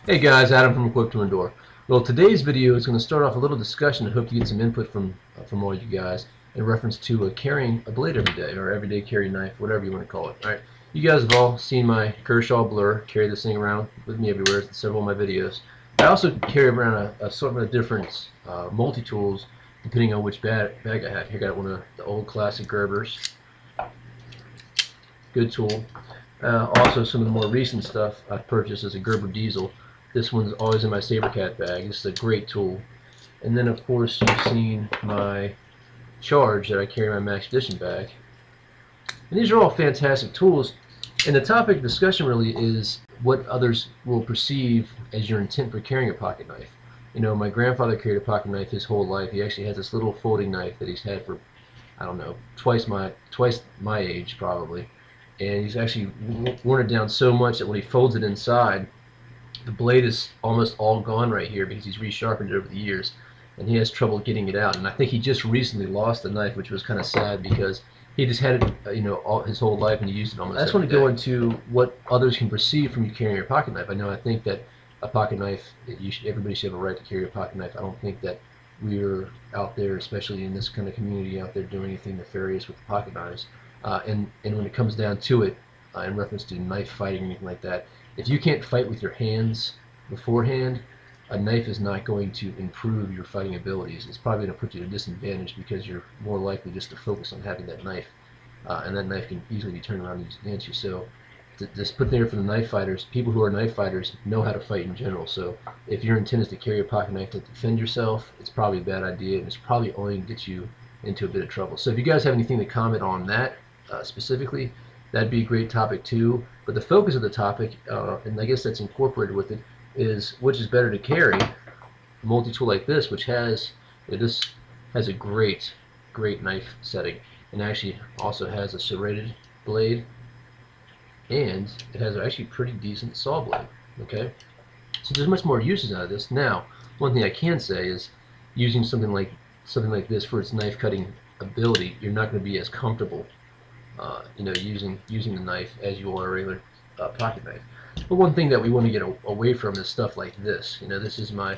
Hey guys, Adam from Equip to Endure. Well, today's video is going to start off a little discussion. I hope to get some input from all you guys in reference to carrying a blade every day, or everyday carry knife, whatever you want to call it. All right, you guys have all seen my Kershaw Blur. Carry this thing around with me everywhere in several of my videos. I also carry around a sort of different multi-tools depending on which bag I have. Here, got one of the old classic Gerbers. Good tool. Also, some of the more recent stuff I've purchased is a Gerber Diesel. This one's always in my Sabercat bag. This is a great tool. And then, of course, you've seen my Charge that I carry in my Max Edition bag. And these are all fantastic tools. And the topic of discussion really is what others will perceive as your intent for carrying a pocket knife. You know, my grandfather carried a pocket knife his whole life. He actually has this little folding knife that he's had for, I don't know, twice my age probably. And he's actually worn it down so much that when he folds it inside, the blade is almost all gone right here because he's resharpened it over the years, and he has trouble getting it out. And I think he just recently lost the knife, which was kind of sad because he just had it, you know, all his whole life, and he used it almost. I just want to go into what others can perceive from you carrying your pocket knife. I think that a pocket knife, everybody should have a right to carry a pocket knife. I don't think that we're out there, especially in this kind of community, out there doing anything nefarious with pocket knives. And when it comes down to it, in reference to knife fighting or anything like that, if you can't fight with your hands beforehand, a knife is not going to improve your fighting abilities. It's probably going to put you at a disadvantage because you're more likely just to focus on having that knife, and that knife can easily be turned around and used against you. So just put there for the knife fighters. People who are knife fighters know how to fight in general. So if your intent is to carry a pocket knife to defend yourself, it's probably a bad idea, and it's probably only going to get you into a bit of trouble. So if you guys have anything to comment on that specifically, that'd be a great topic too. But the focus of the topic, and I guess that's incorporated with it, is which is better to carry: a multi-tool like this, which has a great knife setting, and actually also has a serrated blade, and it has actually pretty decent saw blade. Okay, so there's much more uses out of this. Now, one thing I can say is, using something like this for its knife cutting ability, you're not going to be as comfortable using the knife as you are a regular pocket knife. But one thing that we want to get away from is stuff like this. You know, this is my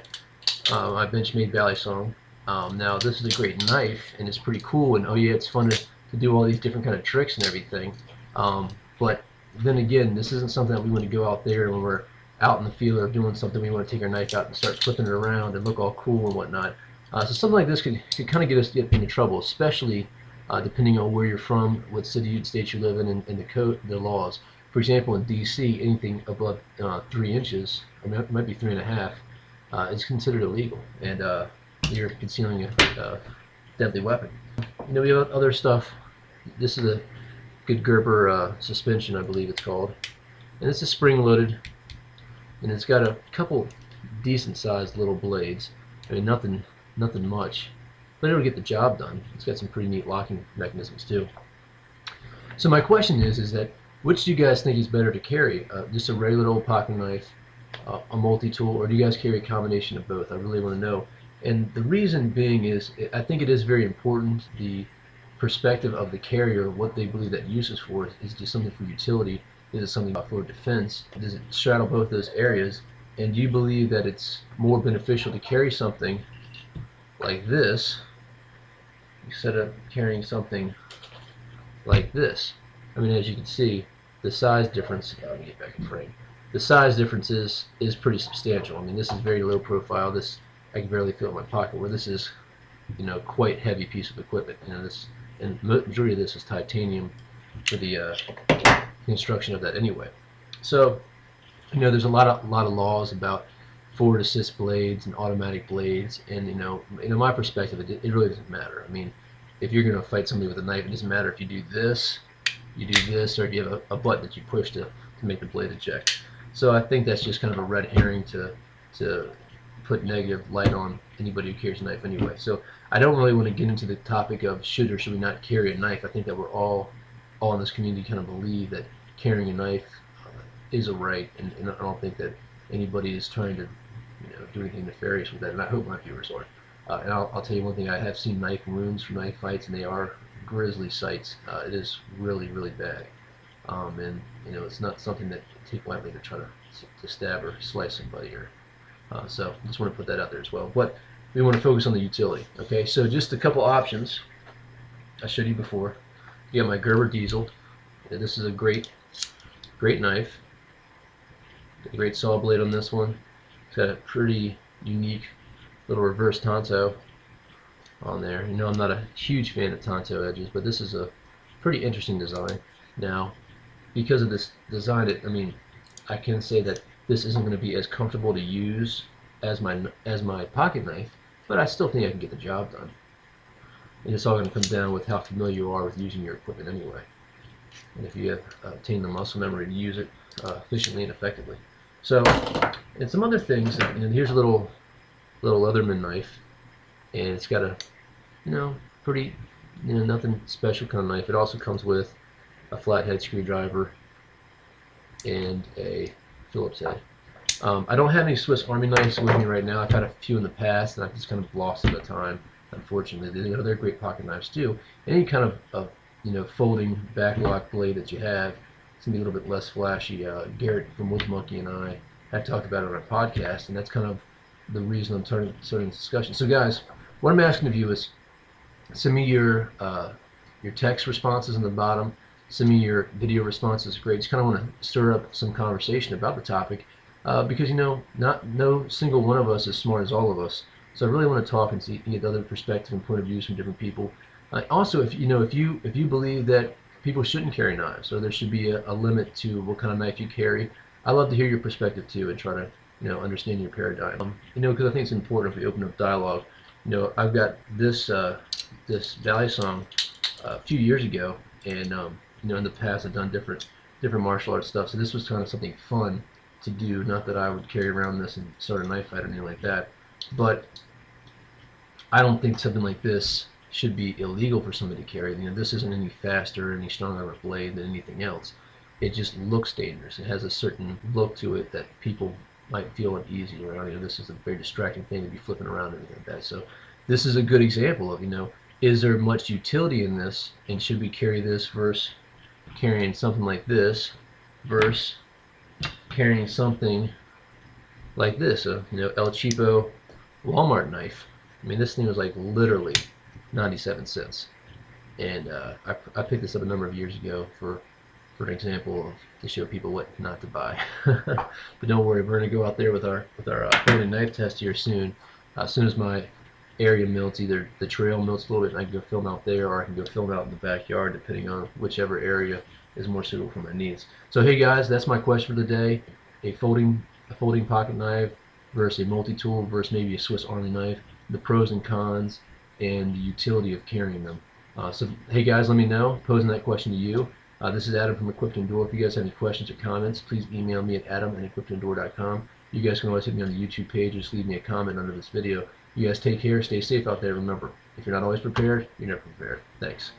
Benchmade Balisong. Now this is a great knife, and it's pretty cool, and oh yeah, it's fun to do all these different kind of tricks and everything. But then again, this isn't something that we want to go out there when we're out in the field or doing something. We want to take our knife out and start flipping it around and look all cool and whatnot. So something like this could kind of get us into trouble, especially depending on where you're from, what city, state you live in, and the laws. For example, in D.C., anything above 3 inches, or it might be 3.5, is considered illegal, and you're concealing a deadly weapon. You know, we have other stuff. This is a good Gerber suspension, I believe it's called, and it's a spring-loaded, and it's got a couple decent-sized little blades. I mean, nothing much, but it'll get the job done. It's got some pretty neat locking mechanisms too. So my question is that which do you guys think is better to carry? Just a regular old pocket knife, a multi-tool, or do you guys carry a combination of both? I really want to know. And the reason being is, I think it is very important, the perspective of the carrier, what they believe that use is for. Is just something for utility? Is it something for defense? Does it straddle both those areas? And do you believe that it's more beneficial to carry something like this instead of carrying something like this? I mean, as you can see, the size difference, let me get back in frame, the size difference is pretty substantial. I mean, this is very low profile. This, I can barely feel it in my pocket, where this is, you know, quite heavy piece of equipment. You know, this, and the majority of this is titanium for the construction of that anyway. So, you know, there's a lot of laws about forward assist blades and automatic blades, and you know, my perspective, it really doesn't matter. I mean, if you're going to fight somebody with a knife, it doesn't matter if you do this, or if you have a button that you push to make the blade eject. So I think that's just kind of a red herring to put negative light on anybody who carries a knife anyway. So I don't really want to get into the topic of should or should we not carry a knife. I think that we're all in this community kind of believe that carrying a knife is a right, and I don't think that anybody is trying to do anything nefarious with that, and I hope my viewers are. And I'll tell you one thing: I have seen knife wounds from knife fights, and they are grisly sights. It is really, really bad, and it's not something that you take lightly to try to stab or slice somebody. So I just want to put that out there as well. But we want to focus on the utility. Okay, so just a couple options I showed you before. You got my Gerber Diesel. This is a great knife. Got a great saw blade on this one. It's got a pretty unique little reverse Tonto on there. I'm not a huge fan of Tonto edges, but this is a pretty interesting design. Now, because of this design, I can say that this isn't going to be as comfortable to use as my pocket knife, but I still think I can get the job done. And it's all going to come down with how familiar you are with using your equipment anyway, and if you have obtained the muscle memory to use it efficiently and effectively. So, and some other things. Here's a little Leatherman knife, and it's got a pretty nothing special kind of knife. It also comes with a flathead screwdriver and a Phillips head. I don't have any Swiss Army knives with me right now. I've had a few in the past, and I've just kind of lost at a time. Unfortunately, they're great pocket knives too. Any kind of folding backlock blade that you have, it's gonna be a little bit less flashy. Garrett from Wood Monkey and I have talked about it on our podcast, and that's kind of the reason I'm starting this discussion. So, guys, what I'm asking of you is send me your text responses in the bottom. Send me your video responses. Great. Just kind of want to stir up some conversation about the topic, because no single one of us is smart as all of us. So I really want to talk and see, get other perspectives and point of views from different people. Also, if you believe that people shouldn't carry knives, or there should be a limit to what kind of knife you carry, I'd love to hear your perspective too, and try to understand your paradigm. Because I think it's important if we open up dialogue. I've got this Valley Song a few years ago, and in the past I've done different martial arts stuff. So this was kind of something fun to do. Not that I would carry around this and start a knife fight or anything like that, but I don't think something like this should be illegal for somebody to carry. This isn't any faster or any stronger of a blade than anything else. It just looks dangerous. It has a certain look to it that people might feel uneasy around. This is a very distracting thing to be flipping around and everything like that. So this is a good example of, is there much utility in this, and should we carry this versus carrying something like this versus carrying something like this, El Cheapo Walmart knife. This thing was like literally 97 cents, and I picked this up a number of years ago for an example to show people what not to buy. But don't worry, we're going to go out there with our branded knife test here soon. As soon as my area melts, either the trail melts a little bit and I can go film out there, or I can go film out in the backyard, depending on whichever area is more suitable for my needs. So hey guys, that's my question for the day: a folding pocket knife versus a multi-tool versus maybe a Swiss Army knife, the pros and cons, and the utility of carrying them. So hey guys, let me know, posing that question to you. This is Adam from Equipped to Endure. If you guys have any questions or comments, please email me at adam@equippedtoendure.com. You guys can always hit me on the YouTube page, or just leave me a comment under this video. You guys take care, stay safe out there. Remember, if you're not always prepared, you're never prepared. Thanks.